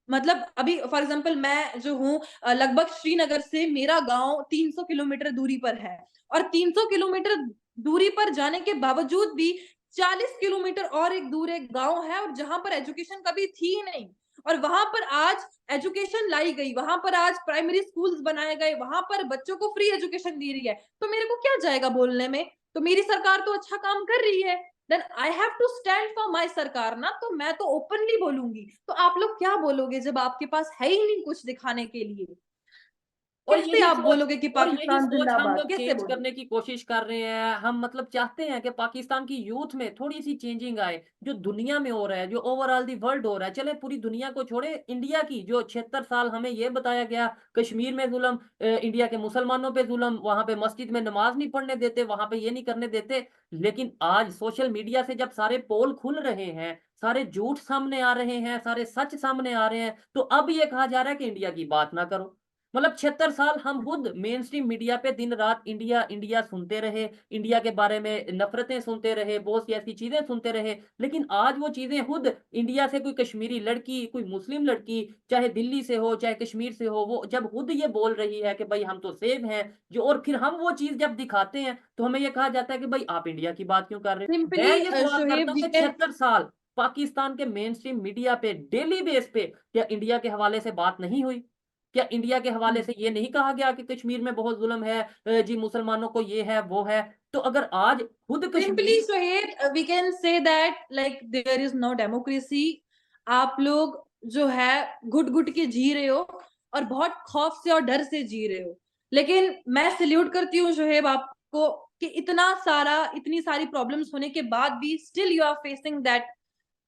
मतलब अभी फॉर एग्जांपल मैं जो हूँ लगभग श्रीनगर से मेरा गांव 300 किलोमीटर दूरी पर है, और 300 किलोमीटर दूरी पर जाने के बावजूद भी 40 किलोमीटर और एक दूर एक गांव है, और जहां पर एजुकेशन कभी थी ही नहीं, और वहां पर आज एजुकेशन लाई गई, वहां पर आज प्राइमरी स्कूल्स बनाए गए, वहां पर बच्चों को फ्री एजुकेशन दी रही है। तो मेरे को क्या जाएगा बोलने में, तो मेरी सरकार तो अच्छा काम कर रही है, then I have to stand for my सरकार ना, तो मैं तो ओपनली बोलूंगी। तो आप लोग क्या बोलोगे जब आपके पास है ही नहीं कुछ दिखाने के लिए? और कैसे यही आप सोच बोलोगे कि और यही पाकिस्तान सोच हम जिंदाबाद, लोग कैसे चेंज बोलोगे? करने की कोशिश कर रहे हैं। हम मतलब चाहते हैं कि पाकिस्तान की यूथ में थोड़ी सी चेंजिंग आए, जो दुनिया में हो रहा है, जो ओवरऑल दी वर्ल्ड हो रहा है। चले पूरी दुनिया को छोड़े, इंडिया की जो 76 साल हमें ये बताया गया कश्मीर में जुल्म, इंडिया के मुसलमानों पे जुल्म, वहां पे मस्जिद में नमाज नहीं पढ़ने देते, वहां पे ये नहीं करने देते। लेकिन आज सोशल मीडिया से जब सारे पोल खुल रहे हैं, सारे झूठ सामने आ रहे हैं, सारे सच सामने आ रहे हैं, तो अब ये कहा जा रहा है कि इंडिया की बात ना करो। मतलब 76 साल हम खुद मेन स्ट्रीम मीडिया पे दिन रात इंडिया इंडिया सुनते रहे, इंडिया के बारे में नफरतें सुनते रहे, बहुत सी ऐसी चीजें सुनते रहे। लेकिन आज वो चीजें खुद इंडिया से कोई कश्मीरी लड़की, कोई मुस्लिम लड़की, चाहे दिल्ली से हो चाहे कश्मीर से हो, वो जब खुद ये बोल रही है कि भाई हम तो सेफ हैं, जो, और फिर हम वो चीज जब दिखाते हैं तो हमें ये कहा जाता है कि भाई आप इंडिया की बात क्यों कर रहे हो। सिंपली मैं ये सवाल करता शोहेब हूँ वी कि कैन 76 साल पाकिस्तान के मेन स्ट्रीम मीडिया पे डेली बेस पे क्या इंडिया के हवाले से बात नहीं हुई? क्या इंडिया के हवाले से ये नहीं कहा गया कि कश्मीर में बहुत जुल्म है, जी मुसलमानों को ये है वो है? तो अगर आज खुद simply Kashmiri. Shoaib we can say that like there is no democracy. आप लोग जो है घुट घुट के जी रहे हो, और बहुत खौफ से और डर से जी रहे हो। लेकिन मैं सल्यूट करती हूँ शोहेब आपको कि इतनी सारी प्रॉब्लम्स होने के बाद भी still you are facing that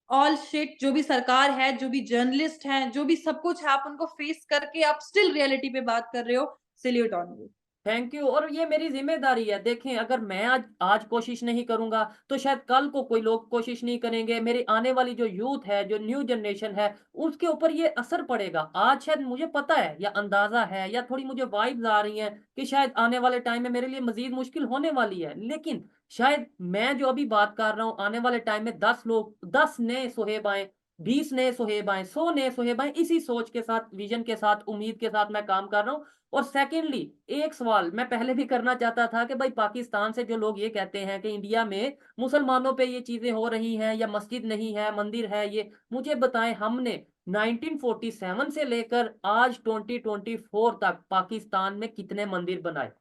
all shit. जो भी सरकार है, जो भी जर्नलिस्ट हैं, जो भी सब कुछ है, आप उनको फेस करके आप स्टिल रियलिटी पे बात कर रहे हो। Salute on you. Thank you. और ये मेरी जिम्मेदारी है। देखें, अगर मैं आज कोशिश नहीं करूंगा तो शायद कल को कोई लोग कोशिश नहीं करेंगे। मेरी आने वाली जो यूथ है, जो न्यू जनरेशन है, उसके ऊपर ये असर पड़ेगा। आज शायद मुझे पता है या अंदाजा है या थोड़ी मुझे वाइब्स आ रही हैं कि शायद आने वाले टाइम में मेरे लिए मजीद मुश्किल होने वाली है। लेकिन शायद मैं जो अभी बात कर रहा हूँ, आने वाले टाइम में 10 लोग, 10 नए सोहेब आए, 20 नए सुहेब आए, 100 नए सुहेब आए, इसी सोच के साथ, विजन के साथ, उम्मीद के साथ मैं काम कर रहा हूँ। और सेकेंडली, एक सवाल मैं पहले भी करना चाहता था कि भाई पाकिस्तान से जो लोग ये कहते हैं कि इंडिया में मुसलमानों पे ये चीजें हो रही हैं, या मस्जिद नहीं है, मंदिर है, ये मुझे बताएं, हमने 1947 से लेकर आज 2024 तक पाकिस्तान में कितने मंदिर बनाए?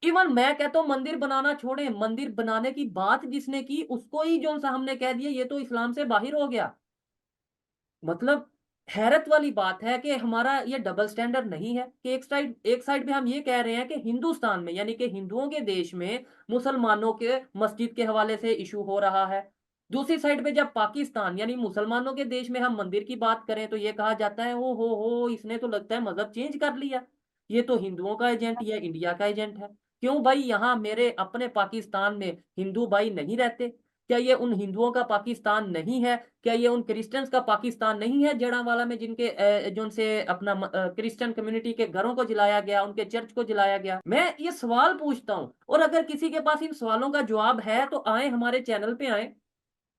इवन मैं कहता हूँ मंदिर बनाना छोड़े, मंदिर बनाने की बात जिसने की उसको ही जो सा हमने कह दिया ये तो इस्लाम से बाहर हो गया। मतलब हैरत वाली बात है कि हमारा ये डबल स्टैंडर्ड नहीं है कि एक साइड पे हम ये कह रहे हैं कि हिंदुस्तान में, यानी कि हिंदुओं के देश में, मुसलमानों के मस्जिद के हवाले से इशू हो रहा है। दूसरी साइड पे जब पाकिस्तान यानी मुसलमानों के देश में हम मंदिर की बात करें तो ये कहा जाता है ओ हो इसने तो लगता है मजहब चेंज कर लिया, ये तो हिंदुओं का एजेंट या इंडिया का एजेंट है। क्यों भाई, यहाँ मेरे अपने पाकिस्तान में हिंदू भाई नहीं रहते? क्या ये उन हिंदुओं का पाकिस्तान नहीं है? क्या ये उन क्रिश्चियंस का पाकिस्तान नहीं है जड़ावाला में, जिनके जो उनसे अपना क्रिश्चियन कम्युनिटी के घरों को जलाया गया, उनके चर्च को जलाया गया? मैं ये सवाल पूछता हूँ, और अगर किसी के पास इन सवालों का जवाब है तो आए हमारे चैनल पे आए,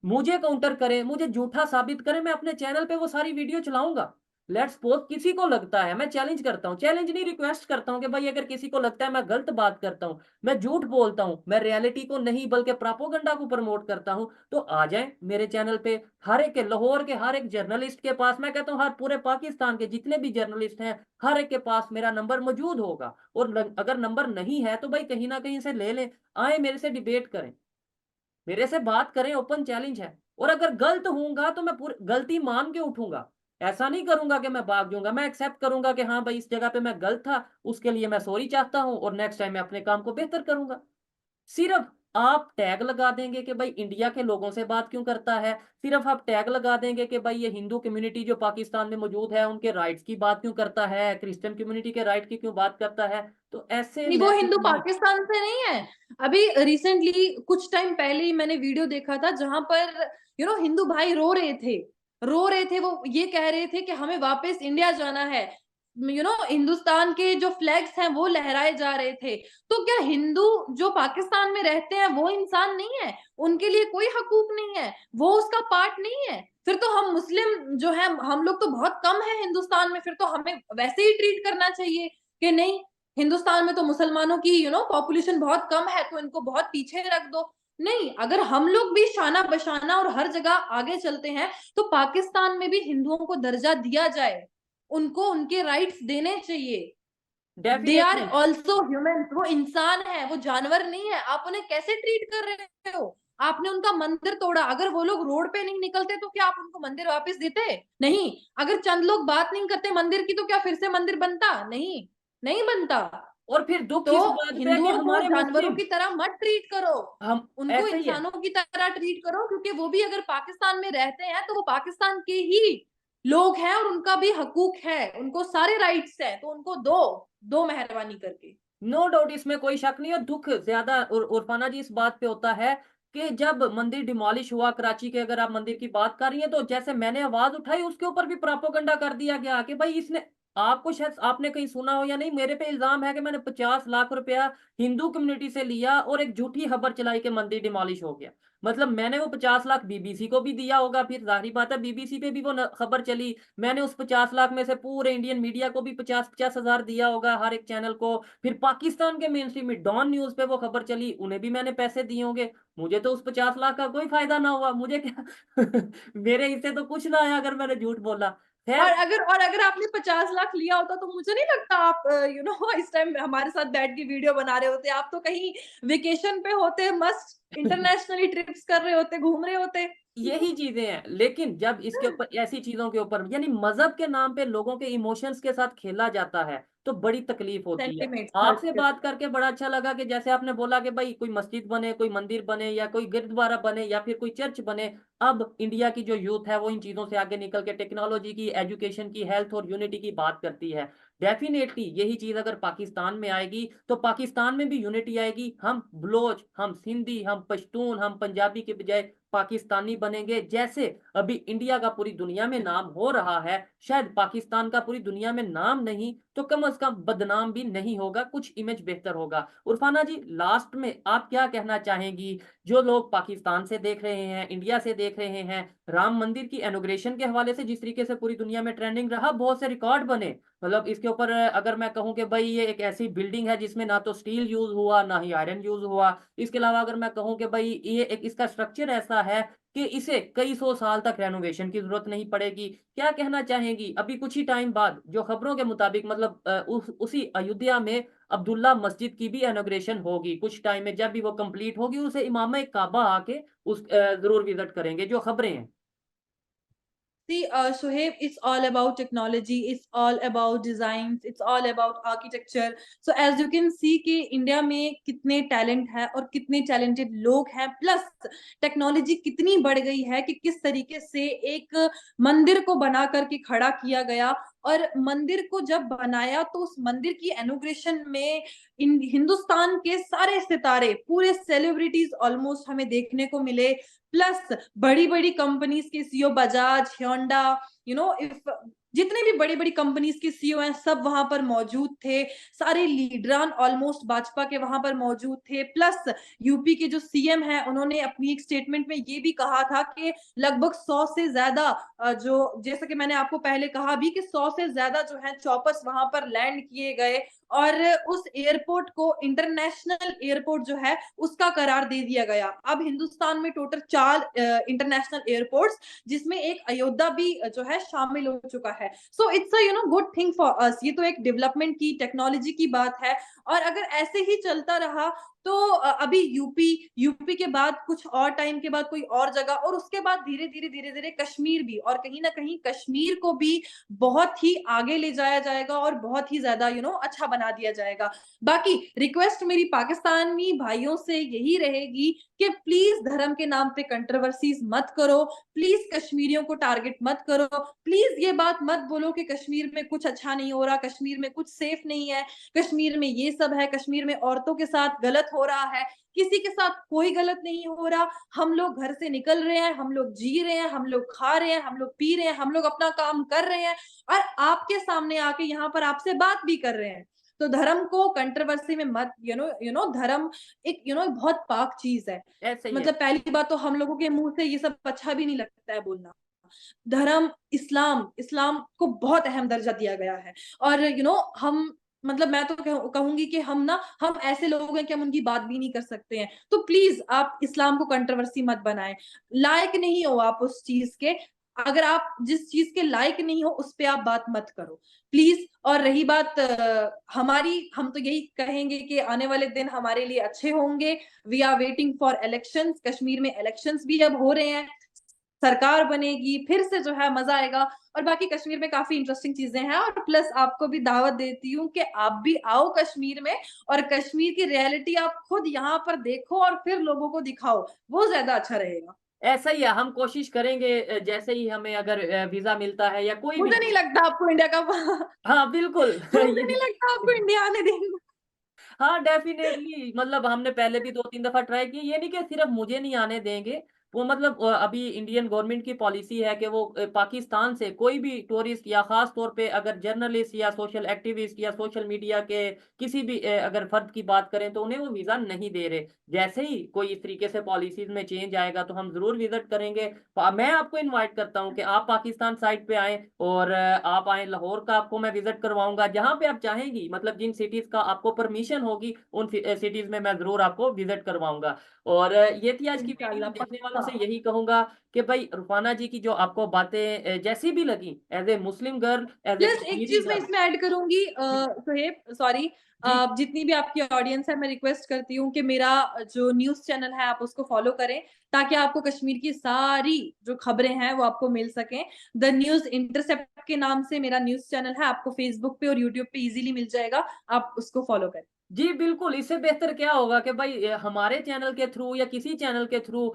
मुझे काउंटर करें, मुझे झूठा साबित करें, मैं अपने चैनल पे वो सारी वीडियो चलाऊंगा। लेट्स सपोज किसी को लगता है, मैं चैलेंज करता हूं, चैलेंज नहीं रिक्वेस्ट करता हूं कि भाई अगर किसी को लगता है मैं गलत बात करता हूं, मैं झूठ बोलता हूं, मैं रियलिटी को नहीं बल्कि प्रोपोगंडा को प्रमोट करता हूं, तो आ जाए मेरे चैनल पे। हर एक के, लाहौर के हर एक जर्नलिस्ट के पास, मैं कहता हूं हर पूरे पाकिस्तान के जितने भी जर्नलिस्ट हैं, हर एक के पास मेरा नंबर मौजूद होगा। और अगर नंबर नहीं है तो भाई कहीं ना कहीं से ले लें, आए मेरे से डिबेट करें, मेरे से बात करें, ओपन चैलेंज है। और अगर गलत होऊंगा तो मैं पूरी गलती मान के उठूंगा, ऐसा नहीं करूंगा कि मैं भाग जाऊंगा, मैं एक्सेप्ट करूंगा कि हाँ भाई इस जगह पे मैं गलत था, उसके लिए मैं सॉरी चाहता हूं और नेक्स्ट टाइम मैं अपने काम को बेहतर करूंगा। सिर्फ आप टैग लगा देंगे कि भाई इंडिया के लोगों से बात क्यों करता है, सिर्फ आप टैग लगा देंगे कि भाई ये हिंदू कम्युनिटी जो पाकिस्तान में मौजूद है उनके राइट्स की बात क्यों करता है, क्रिश्चियन कम्युनिटी के राइट की क्यों बात करता है, तो ऐसे नहीं, वो मैसेज हिंदू नहीं। पाकिस्तान से नहीं है। अभी रिसेंटली कुछ टाइम पहले ही मैंने वीडियो देखा था जहां पर हिंदू भाई रो रहे थे, वो ये कह रहे थे कि हमें वापस इंडिया जाना है। हिंदुस्तान के जो फ्लैग्स हैं वो लहराए जा रहे थे। तो क्या हिंदू जो पाकिस्तान में रहते हैं वो इंसान नहीं है? उनके लिए कोई हकूक नहीं है? वो उसका पार्ट नहीं है? फिर तो हम मुस्लिम जो है, हम लोग तो बहुत कम है हिंदुस्तान में, फिर तो हमें वैसे ही ट्रीट करना चाहिए कि नहीं, हिंदुस्तान में तो मुसलमानों की पॉपुलेशन बहुत कम है तो इनको बहुत पीछे रख दो। नहीं, अगर हम लोग भी शाना बशाना और हर जगह आगे चलते हैं तो पाकिस्तान में भी हिंदुओं को दर्जा दिया जाए, उनको उनके राइट्स देने चाहिए। They are definitely. Also human, वो इंसान है, वो जानवर नहीं है। आप उन्हें कैसे ट्रीट कर रहे हो? आपने उनका मंदिर तोड़ा, अगर वो लोग रोड पे नहीं निकलते तो क्या आप उनको मंदिर वापस देते? नहीं। अगर चंद लोग बात नहीं करते मंदिर की तो क्या फिर से मंदिर बनता? नहीं, नहीं बनता। और फिर दुख तो इस बात पे है कि हिंदुओं को हमारे जानवरों मुस्लिम, की तरह मत ट्रीट करो, हम उनको ऐसे ही है। इंसानों की तरह ट्रीट करो, क्योंकि वो भी अगर पाकिस्तान में रहते हैं तो वो पाकिस्तान के ही लोग हैं और उनका भी हकूक है, उनको सारे राइट्स हैं, तो उनको दो, दो मेहरबानी करके। नो डाउट, इसमें कोई शक नहीं। और दुख ज्यादा उरफाना जी इस बात पे होता है कि जब मंदिर डिमोलिश हुआ कराची के, अगर आप मंदिर की बात कर रही हैं, तो जैसे मैंने आवाज उठाई उसके ऊपर भी प्रोपोगंडा कर दिया गया कि भाई इसने, आपको शायद आपने कहीं सुना हो या नहीं, मेरे पे इल्जाम है कि मैंने 50 लाख रुपया हिंदू कम्युनिटी से लिया और एक झूठी खबर चलाई कि मंदिर डिमोलिश हो गया। मतलब मैंने वो 50 लाख बीबीसी को भी दिया होगा, फिर जाहिर बात है बीबीसी पे भी वो खबर चली। मैंने उस 50 लाख में से पूरे इंडियन मीडिया को भी 50-50 हजार दिया होगा, हर एक चैनल को। फिर पाकिस्तान के मेन स्ट्रीम में डॉन न्यूज पे वो खबर चली, उन्हें भी मैंने पैसे दिए होंगे। मुझे तो उस 50 लाख का कोई फायदा ना हुआ, मुझे क्या मेरे हिस्से तो कुछ ना आया अगर मैंने झूठ बोला। और खैर, अगर आपने 50 लाख लिया होता तो मुझे नहीं लगता आप इस टाइम हमारे साथ बैठ के वीडियो बना रहे होते। आप तो कहीं वेकेशन पे होते, मस्त इंटरनेशनली ट्रिप्स कर रहे होते, घूम रहे होते। यही चीजें हैं। लेकिन जब इसके ऊपर, ऐसी चीजों के ऊपर, यानी मजहब के नाम पे लोगों के इमोशंस के साथ खेला जाता है तो बड़ी तकलीफ होती है। सेंटिमेंट्स हर्ट आपसे बात करते। करके बड़ा अच्छा लगा कि जैसे आपने बोला कि भाई कोई मस्जिद बने, कोई मंदिर बने, या कोई गुरुद्वारा बने, या फिर कोई चर्च बने। अब इंडिया की जो यूथ है वो इन चीजों से आगे निकल के टेक्नोलॉजी की, एजुकेशन की, हेल्थ और यूनिटी की बात करती है। डेफिनेटली यही चीज अगर पाकिस्तान में आएगी तो पाकिस्तान में भी यूनिटी आएगी। हम बलोच, हम सिंधी, हम पश्तून, हम पंजाबी के बजाय पाकिस्तानी बनेंगे। जैसे अभी इंडिया का पूरी दुनिया में नाम हो रहा है, शायद पाकिस्तान का पूरी दुनिया में नाम नहीं तो कम से कम बदनाम भी नहीं होगा, कुछ इमेज बेहतर होगा। उरफाना जी, लास्ट में आप क्या कहना चाहेंगी? जो लोग पाकिस्तान से देख रहे हैं, इंडिया से देख रहे हैं, राम मंदिर की इनॉग्रेशन के हवाले से जिस तरीके से पूरी दुनिया में ट्रेंडिंग रहा, बहुत से रिकॉर्ड बने। मतलब इसके ऊपर अगर मैं कहूँ कि भाई ये एक ऐसी बिल्डिंग है जिसमें ना तो स्टील यूज हुआ ना ही आयरन यूज हुआ। इसके अलावा अगर मैं कहूँ कि भाई ये एक इसका स्ट्रक्चर ऐसा है कि इसे कई सौ साल तक रेनोवेशन की जरूरत नहीं पड़ेगी। क्या कहना चाहेंगी? अभी कुछ ही टाइम बाद जो खबरों के मुताबिक मतलब उसी अयोध्या में अब्दुल्ला मस्जिद की भी इनॉग्रेशन होगी कुछ टाइम में। जब भी वो कंप्लीट होगी उसे इमाम काबा आके उस जरूर विजिट करेंगे, जो खबरें हैं। See, Shoaib, it's all about technology. It's all about designs. It's all about architecture. So as you can see कि इंडिया में कितने टैलेंट है और कितने टैलेंटेड लोग हैं, प्लस टेक्नोलॉजी कितनी बढ़ गई है कि किस तरीके से एक मंदिर को बना करके खड़ा किया गया। और मंदिर को जब बनाया तो उस मंदिर की इनॉग्रेशन में हिंदुस्तान के सारे सितारे, पूरे सेलिब्रिटीज ऑलमोस्ट हमें देखने को मिले। प्लस बड़ी बड़ी कंपनीज के सीईओ, बजाज, होंडा, इफ जितने भी बड़ी बड़ी कंपनीज के सीईओ हैं सब वहां पर मौजूद थे। सारे लीडरान ऑलमोस्ट भाजपा के वहां पर मौजूद थे। प्लस यूपी के जो सीएम हैं उन्होंने अपनी एक स्टेटमेंट में ये भी कहा था कि लगभग 100 से ज्यादा जो, जैसा कि मैंने आपको पहले कहा भी कि 100 से ज्यादा जो है चॉपर्स वहां पर लैंड किए गए और उस एयरपोर्ट को इंटरनेशनल एयरपोर्ट जो है उसका करार दे दिया गया। अब हिंदुस्तान में टोटल 4 इंटरनेशनल एयरपोर्ट्स, जिसमें एक अयोध्या भी जो है शामिल हो चुका है। So it's a good thing for us. ये तो एक डेवलपमेंट की, टेक्नोलॉजी की बात है। और अगर ऐसे ही चलता रहा तो अभी यूपी के बाद कुछ और टाइम के बाद कोई और जगह, और उसके बाद धीरे धीरे कश्मीर भी, और कहीं ना कहीं कश्मीर को भी बहुत ही आगे ले जाया जाएगा और बहुत ही ज्यादा अच्छा बना दिया जाएगा। बाकी रिक्वेस्ट मेरी पाकिस्तानी भाइयों से यही रहेगी कि प्लीज धर्म के नाम पे कंट्रोवर्सीज मत करो, प्लीज कश्मीरियों को टारगेट मत करो, प्लीज ये बात मत बोलो कि कश्मीर में कुछ अच्छा नहीं हो रहा, कश्मीर में कुछ सेफ नहीं है, कश्मीर में ये सब है, कश्मीर में औरतों के साथ गलत हो रहा है। किसी के साथ कोई गलत नहीं हो रहा। हम लोग घर से निकल रहे हैं, हम लोग जी रहे हैं, हम लोग खा रहे हैं, हम लोग पी रहे हैं, हम लोग अपना काम कर रहे हैं और आपके सामने आके यहाँ पर आपसे बात भी कर रहे हैं। तो धर्म को कंट्रोवर्सी में मत, धर्म एक बहुत पाक चीज है। ऐसे ही है। मतलब पहली बात तो हम लोगों के मुंह से ये सब अच्छा भी नहीं लगता है बोलना। धर्म इस्लाम, इस्लाम को बहुत अहम दर्जा दिया गया है। और हम, मतलब मैं तो कहूंगी कि हम ऐसे लोग हैं कि हम उनकी बात भी नहीं कर सकते हैं। तो प्लीज आप इस्लाम को कंट्रोवर्सी मत बनाएं। लायक नहीं हो आप उस चीज के, अगर आप जिस चीज के लायक नहीं हो उस पे आप बात मत करो प्लीज। और रही बात हमारी, हम तो यही कहेंगे कि आने वाले दिन हमारे लिए अच्छे होंगे। We are waiting for elections. Kashmir में इलेक्शंस भी अब हो रहे हैं, सरकार बनेगी, फिर से जो है मजा आएगा। और बाकी कश्मीर में काफी इंटरेस्टिंग चीजें हैं। और प्लस आपको भी दावत देती हूँ कि आप भी आओ कश्मीर में और कश्मीर की रियलिटी आप खुद यहाँ पर देखो और फिर लोगों को दिखाओ, वो ज्यादा अच्छा रहेगा। ऐसा ही है, हम कोशिश करेंगे जैसे ही हमें अगर वीजा मिलता है या कोई भी। मुझे नहीं लगता आपको इंडिया का हाँ बिल्कुल। मुझे नहीं लगता आपको इंडिया आने देंगे। हाँ डेफिनेटली, मतलब हमने पहले भी 2-3 दफा ट्राई की, ये नहीं कि सिर्फ मुझे नहीं आने देंगे। वो मतलब अभी इंडियन गवर्नमेंट की पॉलिसी है कि वो पाकिस्तान से कोई भी टूरिस्ट या खास तौर पे अगर जर्नलिस्ट या सोशल एक्टिविस्ट या सोशल मीडिया के किसी भी अगर फर्द की बात करें तो उन्हें वो वीजा नहीं दे रहे। जैसे ही कोई इस तरीके से पॉलिसीज में चेंज आएगा तो हम जरूर विजिट करेंगे। मैं आपको इनवाइट करता हूँ कि आप पाकिस्तान साइड पे आएं और आप आएं। लाहौर का आपको मैं विजिट करवाऊंगा, जहां पे आप चाहेंगी, मतलब जिन सिटीज का आपको परमिशन होगी उन सिटीज में मैं जरूर आपको विजिट करवाऊंगा। और ये थी आज की वीडियो। इंशाल्लाह देखने वालों पक्का। से यही कहूंगा कि भाई रुफाना जी की जो आपको बातें जैसी भी लगी, as a Muslim girl, as a plus एक कश्मीरी चीज मैं गर्ल। इसमें ऐड करूंगी सोहेब, सॉरी, जी जितनी भी आपकी ऑडियंस है मैं रिक्वेस्ट करती हूँ कि मेरा जो न्यूज चैनल है आप उसको फॉलो करें, ताकि आपको कश्मीर की सारी जो खबरें हैं वो आपको मिल सकें। द न्यूज इंटरसेप्ट के नाम से मेरा न्यूज चैनल है, आपको फेसबुक पे और यूट्यूब पे इजीली मिल जाएगा, आप उसको फॉलो करें। जी, बिल्कुल, इससे बेहतर क्या होगा कि भाई हमारे चैनल के थ्रू या किसी चैनल के थ्रू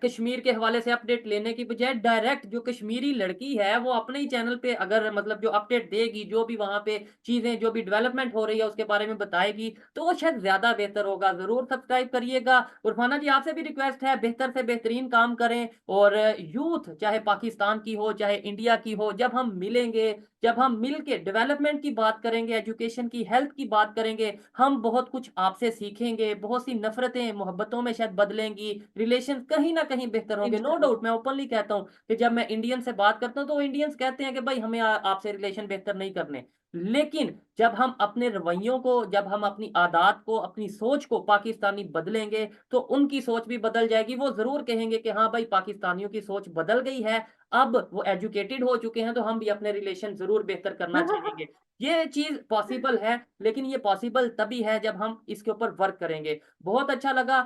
कश्मीर के हवाले से अपडेट लेने की बजाय डायरेक्ट जो कश्मीरी लड़की है, वो अपने ही चैनल पे अगर मतलब जो अपडेट देगी, जो भी वहाँ पे चीज़ें जो भी डेवलपमेंट हो रही है उसके बारे में बताएगी, तो वो शायद ज़्यादा बेहतर होगा। ज़रूर सब्सक्राइब करिएगा। उरफाना जी, आपसे भी रिक्वेस्ट है, बेहतर से बेहतरीन काम करें और यूथ चाहे पाकिस्तान की हो, चाहे इंडिया की हो, जब हम मिलेंगे, जब हम मिल के डेवलपमेंट की बात करेंगे, एजुकेशन की, हेल्थ की बात करेंगे, हम बहुत कुछ आपसे सीखेंगे, बहुत सी नफ़रतें मोहब्बतों में शायद बदलेंगी, रिलेशन कहीं न कहीं बेहतर होंगे। नो इंशाल्लाह। डाउट मैं ओपनली कहता हूँ कि जब मैं इंडियन से बात करता हूँ, तो वो इंडियंस कहते हैं कि भाई हमें आपसे रिलेशन बेहतर नहीं करने। लेकिन जब हम अपने रवैयों को, जब हम अपनी आदत को, अपनी सोच को पाकिस्तानी बदलेंगे, तो उनकी सोच भी बदल जाएगी। वो ज़रूर कहेंगे कि हाँ भाई, पाकिस्तानियों की सोच बदल गई है, अब वो एजुकेटेड हो चुके हैं, तो हम भी अपने रिलेशन ज़रूर बेहतर करना चाहेंगे। ये चीज़ पॉसिबल है, लेकिन ये पॉसिबल तभी है जब हम इसके ऊपर वर्क करेंगे। बहुत अच्छा लगा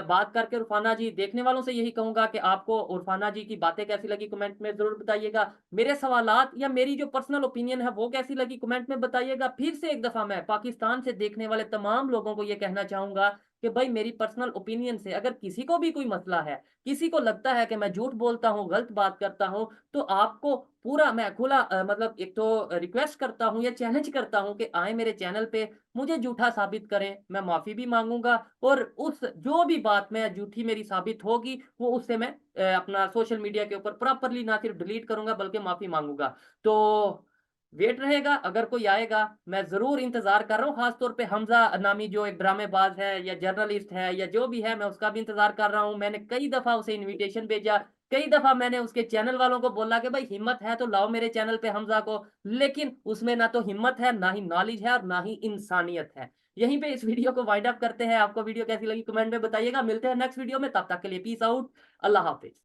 बात करके उरफाना जी। देखने वालों से यही कहूँगा कि आपको उरफाना जी की बातें कैसी लगी कमेंट में ज़रूर बताइएगा। मेरे सवालात या मेरी जो पर्सनल ओपिनियन है वो कैसी लगी कमेंट में बताइएगा। फिर से एक दफ़ा मैं पाकिस्तान से देखने वाले तमाम लोगों को ये कहना चाहूँगा कि भाई मेरी पर्सनल ओपिनियन से अगर किसी को भी कोई मसला है, किसी को लगता है कि मैं झूठ बोलता हूँ, गलत बात करता हूँ, तो आपको पूरा मैं खुला मतलब एक तो रिक्वेस्ट करता हूँ या चैलेंज करता हूँ कि आएँ मेरे चैनल पे, मुझे झूठा साबित करें, मैं माफ़ी भी माँगूँगा और उस जो भी बात मैं झूठी मेरी साबित होगी, वो उससे मैं अपना सोशल मीडिया के ऊपर प्रॉपरली ना सिर्फ डिलीट करूँगा बल्कि माफ़ी माँगूँगा। तो वेट रहेगा, अगर कोई आएगा, मैं ज़रूर इंतज़ार कर रहा हूँ, ख़ास तौर पे हमज़ा नामी जो एक ड्रामेबाज़ है या जर्नलिस्ट है या जो भी है, मैं उसका भी इंतज़ार कर रहा हूँ। मैंने कई दफ़ा उसे इन्विटेशन भेजा, कई दफ़ा मैंने उसके चैनल वालों को बोला कि भाई हिम्मत है तो लाओ मेरे चैनल पे हमज़ा को, लेकिन उसमें ना तो हिम्मत है, ना ही नॉलेज है और ना ही इंसानियत है। यहीं पे इस वीडियो को वाइंड अप करते हैं। आपको वीडियो कैसी लगी कमेंट में बताइएगा। मिलते हैं नेक्स्ट वीडियो में, तब तक के लिए पीस आउट। अल्लाह हाफ़िज़।